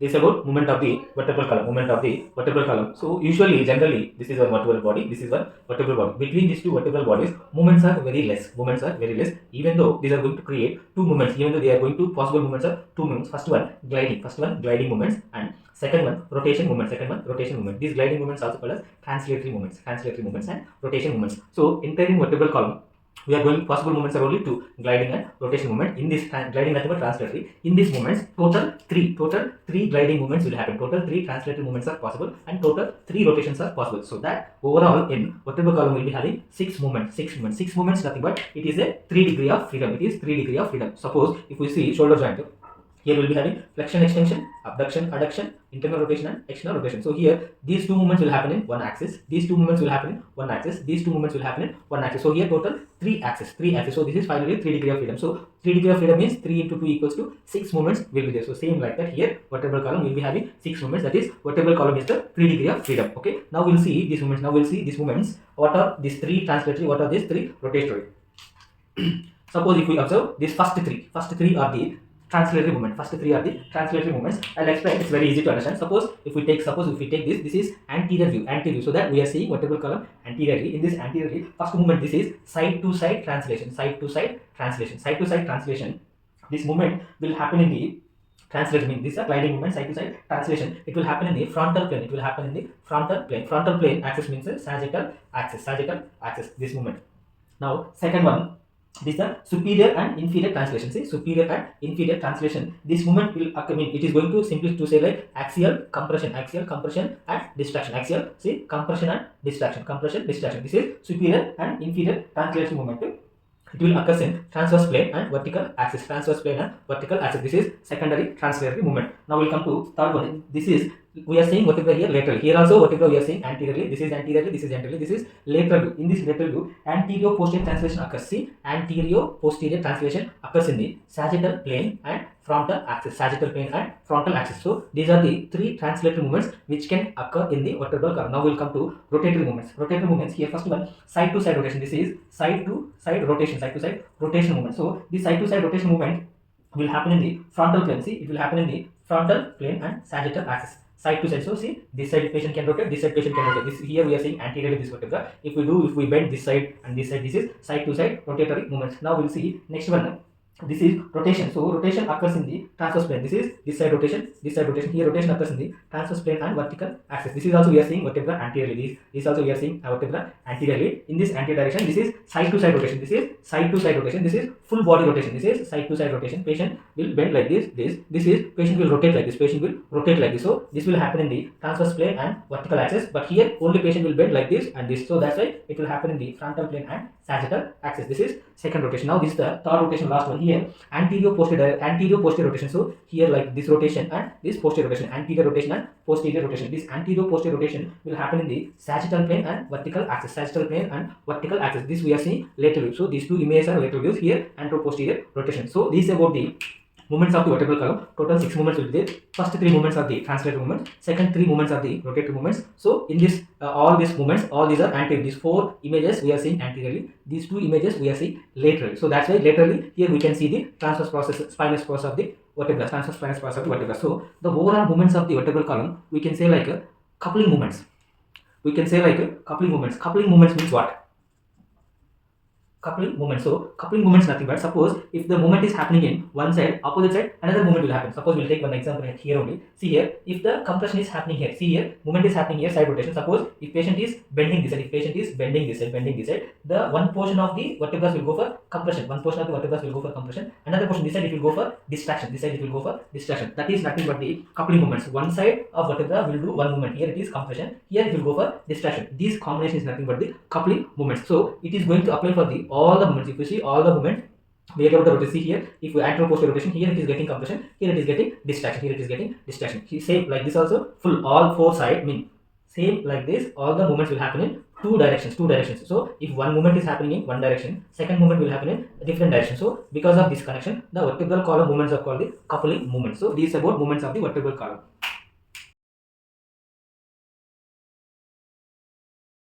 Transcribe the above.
This is about movement of the vertebral column. Movement of the vertebral column. So usually, generally, this is one vertebral body. This is one vertebral body. Between these two vertebral bodies, movements are very less. Movements are very less. Even though these are going to create two movements. Even though they are going to possible movements are two movements. First one gliding. First one gliding movements, and second one rotation movement. Second one rotation movement. These gliding movements also called as translatory movements. Translatory movements and rotation movements. So entire vertebral column, we are going possible movements are only two: gliding and rotation movement. In this gliding nothing but translatory. In these movements, total three gliding movements will happen. Total three translatory movements are possible, and total three rotations are possible. So that overall in vertebral column will be having six movements. Nothing but it is a 3 degree of freedom. It is 3 degree of freedom. Suppose if we see shoulder joint, here we'll be having flexion, extension, abduction, adduction, internal rotation and external rotation. So here these two movements will happen in one axis. These two movements will happen in one axis. These two movements will happen in one axis. So here total three axis. So this is finally 3 degree of freedom. So 3 degree of freedom means 3 into 2 equals to 6 movements will be there. So same like that here vertebral column will be having 6 movements. That is vertebral column is the 3 degree of freedom. Okay. Now we'll see these movements. What are these three translatory? What are these three rotatory? Suppose if we observe these first three are the translatory movement. First three are the translatory movements. I'll explain. It's very easy to understand. Suppose if we take this is anterior view. So that we are seeing vertebral column anteriorly. In this anteriorly, first movement, this is side to side translation. This movement will happen in the translation. Means this is a gliding movement, side to side translation. It will happen in the frontal plane. Frontal plane axis means a sagittal axis. This movement. Now second one, this is the superior and inferior translation. See, superior and inferior translation. This movement will occur. It is going to simply to say like axial compression and distraction. Compression and distraction. This is superior and inferior translation movement. It will occur in transverse plane and vertical axis. This is secondary translatory movement. Now we'll come to third one. This is, we are saying vertebra here lateral. Here also vertebra we are saying anteriorly. This is anteriorly. This is lateral view. In this lateral view, anterior posterior translation occurs. See, anterior posterior translation occurs in the sagittal plane and frontal axis. So these are the three translatory movements which can occur in the vertebral column. Now we'll come to rotatory movements. Here first one, side to side rotation. This is side to side rotation movement. So this side to side rotation movement will happen in the frontal plane. See, it will happen in the frontal plane and sagittal axis. Side to side. So see, this side patient can rotate, this side patient can rotate. This here we are saying anteriorly this vertebra. If we bend this side and this side, this is side to side rotatory movements. Now we'll see next one. This is rotation. So rotation occurs in the transverse plane. This is this side rotation. Here rotation occurs in the transverse plane and vertical axis. This is also we are seeing vertebra anteriorly. This also we are seeing vertebra anteriorly. In this anterior direction, this is side to side rotation. This is full body rotation. This is side to side rotation. Patient will bend like this. This is patient will rotate like this. So this will happen in the transverse plane and vertical axis. But here only patient will bend like this and this. So that's why it will happen in the frontal plane and sagittal axis. This is second rotation. Now this is the third rotation, last one. Here anterior posterior rotation. So here like this rotation and this posterior rotation, anterior rotation and posterior rotation. This anterior posterior rotation will happen in the sagittal plane and vertical axis. This we are seeing lateral view. So these two images are lateral views. Here antero posterior rotation. So this is about the movements of the vertebral column. Total 6 movements will be there. First 3 movements are the translator movements. Second 3 movements are the rotator movements. So in this all these movements, all these are anterior. These 4 images we are seeing anteriorly. These 2 images we are seeing laterally. So that's why laterally here we can see the transverse process, spinous process of the vertebra. So the overall movements of the vertebral column we can say like a coupling movements. Coupling movements means what? Coupling movement. So coupling movements nothing but, suppose if the movement is happening in one side, opposite side another movement will happen. Suppose we'll take one example here only. See here, if the compression is happening here, see here, movement is happening here, side rotation. Suppose if patient is bending this side, the one portion of the vertebrae will go for compression. Another portion this side it will go for distraction. That is nothing but the coupling movements. One side of vertebra will do one movement. Here it is compression. Here it will go for distraction. This combination is nothing but the coupling movements. So it is going to apply for the all the movements. If you see all the movements, we get about the rotation. See here, if we antero posterior rotation, here it is getting compression, here it is getting distraction. Same like this also, full all 4 sides mean same like this. All the movements will happen in two directions. So if one movement is happening in one direction, second movement will happen in a different direction. So because of this connection, the vertebral column movements are called the coupling movements. So these are about movements of the vertebral column.